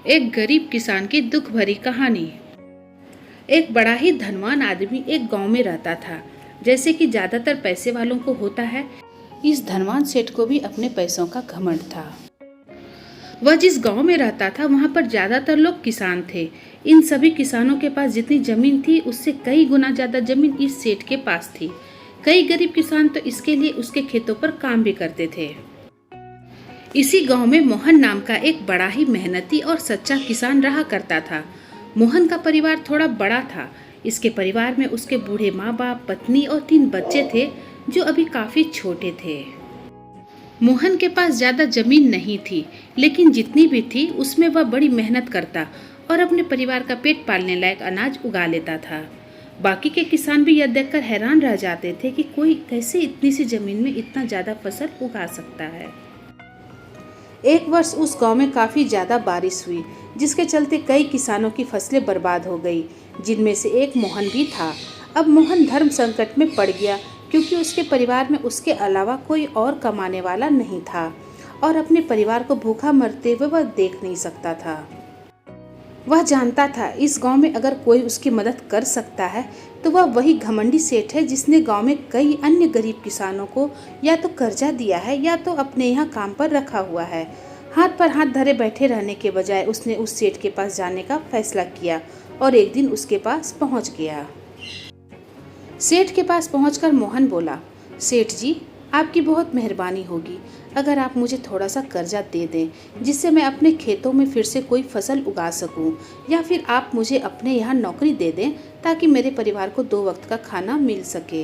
एक गरीब किसान की दुख भरी कहानी। एक बड़ा ही धनवान आदमी एक गांव में रहता था। जैसे कि ज्यादातर पैसे वालों को होता है, इस धनवान सेठ को भी अपने पैसों का घमंड था। वह जिस गांव में रहता था वहां पर ज्यादातर लोग किसान थे। इन सभी किसानों के पास जितनी जमीन थी उससे कई गुना ज्यादा जमीन इस सेठ के पास थी। कई गरीब किसान तो इसके लिए उसके खेतों पर काम भी करते थे। इसी गांव में मोहन नाम का एक बड़ा ही मेहनती और सच्चा किसान रहा करता था। मोहन का परिवार थोड़ा बड़ा था। इसके परिवार में उसके बूढ़े माँ बाप, पत्नी और 3 बच्चे थे जो अभी काफी छोटे थे। मोहन के पास ज्यादा जमीन नहीं थी, लेकिन जितनी भी थी उसमें वह बड़ी मेहनत करता और अपने परिवार का पेट पालने लायक अनाज उगा लेता था। बाकी के किसान भी यह देखकर हैरान रह जाते थे कि कोई कैसे इतनी सी जमीन में इतना ज्यादा फसल उगा सकता है। एक वर्ष उस गांव में काफी ज्यादा बारिश हुई, जिसके चलते कई किसानों की फसलें बर्बाद हो गई, जिनमें से एक मोहन भी था। अब मोहन धर्म संकट में पड़ गया, क्योंकि उसके परिवार में उसके अलावा कोई और कमाने वाला नहीं था और अपने परिवार को भूखा मरते हुए वह देख नहीं सकता था। वह जानता था इस गांव में अगर कोई उसकी मदद कर सकता है तो वह वही घमंडी सेठ है, जिसने गांव में कई अन्य गरीब किसानों को या तो कर्जा दिया है या तो अपने यहाँ काम पर रखा हुआ है। हाथ पर हाथ धरे बैठे रहने के बजाय उसने उस सेठ के पास जाने का फैसला किया और एक दिन उसके पास पहुँच गया। सेठ के पास पहुंचकर मोहन बोला, सेठ जी, आपकी बहुत मेहरबानी होगी अगर आप मुझे थोड़ा सा कर्जा दे दें, जिससे मैं अपने खेतों में फिर से कोई फसल उगा सकूं, या फिर आप मुझे अपने यहाँ नौकरी दे दें ताकि मेरे परिवार को 2 वक्त का खाना मिल सके।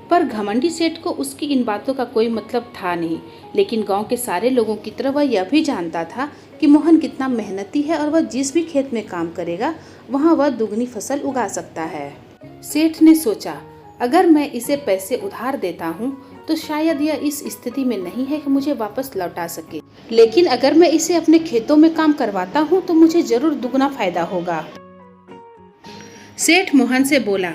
पर घमंडी सेठ को उसकी इन बातों का कोई मतलब था नहीं, लेकिन गांव के सारे लोगों की तरह वह यह भी जानता था कि मोहन कितना मेहनती है और वह जिस भी खेत में काम करेगा वहाँ वह दुगनी फसल उगा सकता है। सेठ ने सोचा, अगर मैं इसे पैसे उधार देता हूँ तो शायद यह इस स्थिति में नहीं है कि मुझे वापस लौटा सके, लेकिन अगर मैं इसे अपने खेतों में काम करवाता हूँ तो मुझे जरूर दुगना फायदा होगा। सेठ मोहन से बोला,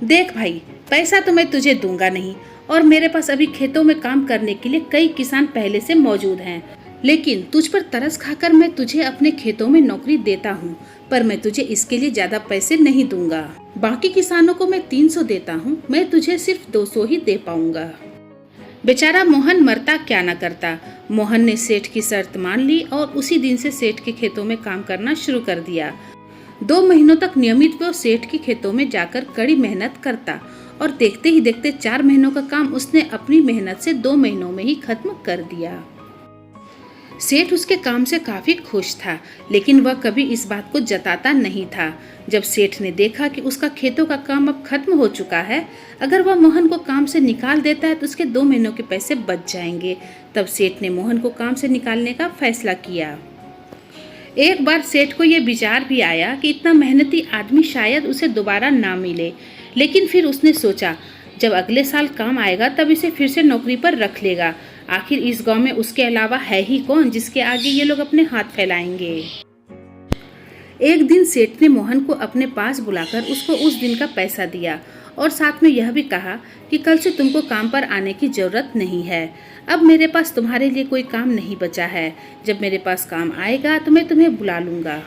देख भाई, पैसा तो मैं तुझे दूंगा नहीं और मेरे पास अभी खेतों में काम करने के लिए कई किसान पहले से मौजूद हैं, लेकिन तुझ पर तरस खाकर मैं तुझे अपने खेतों में नौकरी देता हूँ, पर मैं तुझे इसके लिए ज्यादा पैसे नहीं दूंगा। बाकी किसानों को मैं 300 देता हूँ, मैं तुझे सिर्फ 200 ही दे पाऊंगा। बेचारा मोहन मरता क्या न करता। मोहन ने सेठ की शर्त मान ली और उसी दिन से सेठ के खेतों में काम करना शुरू कर दिया। 2 महीनों तक नियमित वो सेठ के खेतों में जाकर कड़ी मेहनत करता और देखते ही देखते 4 महीनों का काम उसने अपनी मेहनत से 2 महीनों में ही खत्म कर दिया। सेठ उसके काम से काफी खुश था, लेकिन वह कभी इस बात को जताता नहीं था। जब सेठ ने देखा कि उसका खेतों का काम अब खत्म हो चुका है, अगर वह मोहन को काम से निकाल देता है तो उसके 2 महीनों के पैसे बच जाएंगे, तब सेठ ने मोहन को काम से निकालने का फैसला किया। एक बार सेठ को यह विचार भी आया कि इतना मेहनती आदमी शायद उसे दोबारा ना मिले, लेकिन फिर उसने सोचा, जब अगले साल काम आएगा तब इसे फिर से नौकरी पर रख लेगा। आखिर इस गांव में उसके अलावा है ही कौन जिसके आगे ये लोग अपने हाथ फैलाएंगे। एक दिन सेठ ने मोहन को अपने पास बुलाकर उसको उस दिन का पैसा दिया और साथ में यह भी कहा कि कल से तुमको काम पर आने की जरूरत नहीं है। अब मेरे पास तुम्हारे लिए कोई काम नहीं बचा है। जब मेरे पास काम आएगा तो मैं तुम्हें बुला लूंगा।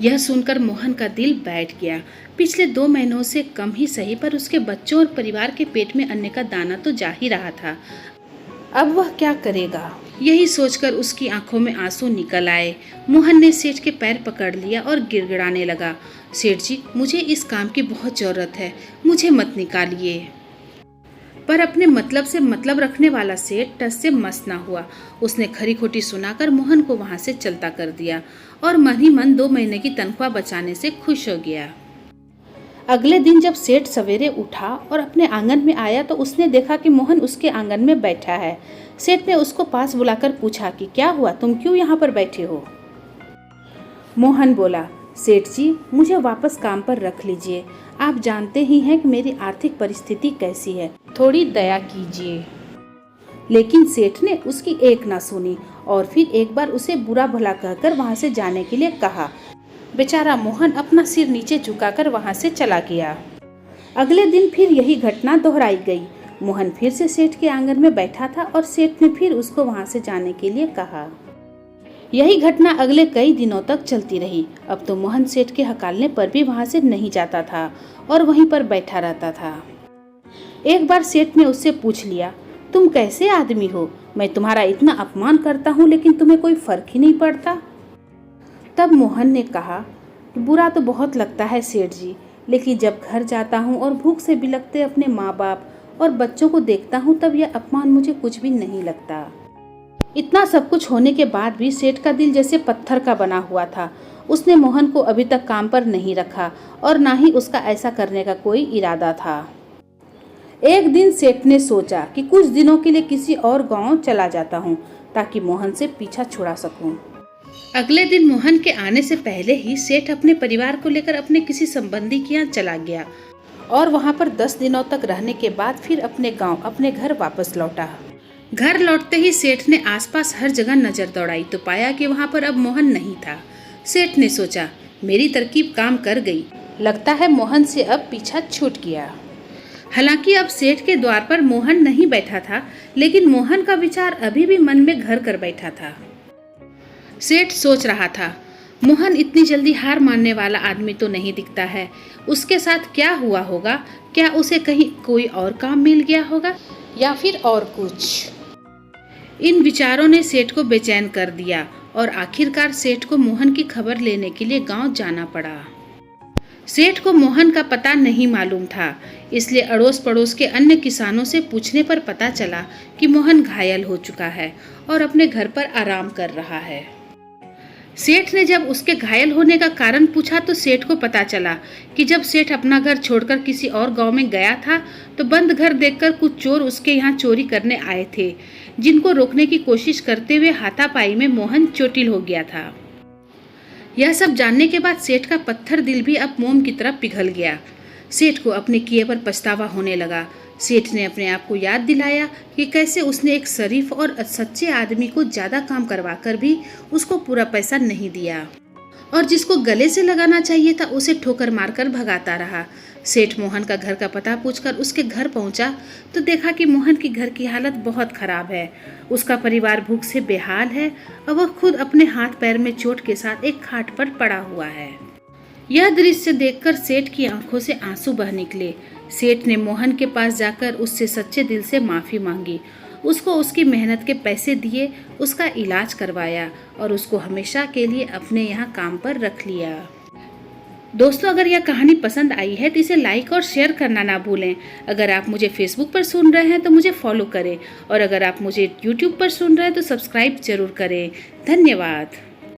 यह सुनकर मोहन का दिल बैठ गया। पिछले 2 महीनों से कम ही सही, पर उसके बच्चों और परिवार के पेट में अन्न का दाना तो जा ही रहा था। अब वह क्या करेगा, यही सोचकर उसकी आंखों में आंसू निकल आए। मोहन ने सेठ के पैर पकड़ लिया और गिड़गिड़ाने लगा, सेठ जी, मुझे इस काम की बहुत जरूरत है, मुझे मत निकालिए। पर अपने मतलब से मतलब रखने वाला सेठ टस से मस ना हुआ। उसने खरी खोटी सुनाकर मोहन को वहां से चलता कर दिया और मन ही मन 2 महीने की तनख्वाह बचाने से खुश हो गया। अगले दिन जब सेठ सवेरे उठा और अपने आंगन में आया तो उसने देखा कि मोहन उसके आंगन में बैठा है। सेठ ने उसको पास बुलाकर पूछा कि क्या हुआ, तुम क्यों यहाँ पर बैठे हो। मोहन बोला, सेठ जी, मुझे वापस काम पर रख लीजिए। आप जानते ही हैं कि मेरी आर्थिक परिस्थिति कैसी है, थोड़ी दया कीजिए। लेकिन सेठ ने उसकी एक ना सुनी और फिर एक बार उसे बुरा भला कहकर वहां से जाने के लिए कहा। बेचारा मोहन अपना सिर नीचे झुकाकर वहां से चला गया। अगले दिन फिर यही घटना दोहराई गई। मोहन फिर से सेठ के आंगन में बैठा था और सेठ ने फिर उसको वहां से जाने के लिए कहा। यही घटना अगले कई दिनों तक चलती रही। अब तो मोहन सेठ के हकालने पर भी वहां से नहीं जाता था और वहीं पर बैठा रहता था। एक बार सेठ ने उससे पूछ लिया, तुम कैसे आदमी हो? मैं तुम्हारा इतना अपमान करता हूँ लेकिन तुम्हें कोई फर्क ही नहीं पड़ता। तब मोहन ने कहा, बुरा तो बहुत लगता है सेठ जी, लेकिन जब घर जाता हूँ और भूख से बिलखते अपने माँ बाप और बच्चों को देखता हूँ तब यह अपमान मुझे कुछ भी नहीं लगता। इतना सब कुछ होने के बाद भी सेठ का दिल जैसे पत्थर का बना हुआ था। उसने मोहन को अभी तक काम पर नहीं रखा और ना ही उसका ऐसा करने का कोई इरादा था। एक दिन सेठ ने सोचा कि कुछ दिनों के लिए किसी और गांव चला जाता हूँ ताकि मोहन से पीछा छुड़ा सकूं। अगले दिन मोहन के आने से पहले ही सेठ अपने परिवार को लेकर अपने किसी संबंधी के यहाँ चला गया और वहाँ पर 10 दिनों तक रहने के बाद फिर अपने गांव अपने घर वापस लौटा। घर लौटते ही सेठ ने आसपास हर जगह नजर दौड़ाई तो पाया कि वहाँ पर अब मोहन नहीं था। सेठ ने सोचा, मेरी तरकीब काम कर गई, लगता है मोहन से अब पीछा छूट गया। हालांकि अब सेठ के द्वार पर मोहन नहीं बैठा था, लेकिन मोहन का विचार अभी भी मन में घर कर बैठा था। सेठ सोच रहा था, मोहन इतनी जल्दी हार मानने वाला आदमी तो नहीं दिखता है। उसके साथ क्या हुआ होगा? क्या उसे कहीं कोई और काम मिल गया होगा या फिर और कुछ? इन विचारों ने सेठ को बेचैन कर दिया और आखिरकार सेठ को मोहन की खबर लेने के लिए गांव जाना पड़ा। सेठ को मोहन का पता नहीं मालूम था, इसलिए अड़ोस पड़ोस के अन्य किसानों से पूछने पर पता चला कि मोहन घायल हो चुका है और अपने घर पर आराम कर रहा है। सेठ ने जब उसके घायल होने का कारण पूछा तो सेठ को पता चला कि जब सेठ अपना घर छोड़कर किसी और गांव में गया था तो बंद घर देखकर कुछ चोर उसके यहाँ चोरी करने आए थे, जिनको रोकने की कोशिश करते हुए हाथापाई में मोहन चोटिल हो गया था। यह सब जानने के बाद सेठ का पत्थर दिल भी अब मोम की तरह पिघल गया। सेठ को अपने किए पर पछतावा होने लगा। सेठ ने अपने आप को याद दिलाया कि कैसे उसने एक शरीफ और सच्चे आदमी को ज़्यादा काम करवाकर भी उसको पूरा पैसा नहीं दिया और जिसको गले से लगाना चाहिए था उसे ठोकर मारकर भगाता रहा। सेठ मोहन का घर का पता पूछकर उसके घर पहुंचा तो देखा कि मोहन के घर की हालत बहुत खराब है। उसका परिवार भूख से बेहाल है और वह खुद अपने हाथ पैर में चोट के साथ एक खाट पर पड़ा हुआ है। यह दृश्य देखकर सेठ की आंखों से आंसू बह निकले। सेठ ने मोहन के पास जाकर उससे सच्चे दिल से माफ़ी मांगी, उसको उसकी मेहनत के पैसे दिए, उसका इलाज करवाया और उसको हमेशा के लिए अपने यहाँ काम पर रख लिया। दोस्तों, अगर यह कहानी पसंद आई है तो इसे लाइक और शेयर करना ना भूलें। अगर आप मुझे फेसबुक पर सुन रहे हैं तो मुझे फॉलो करें और अगर आप मुझे यूट्यूब पर सुन रहे हैं तो सब्सक्राइब जरूर करें। धन्यवाद।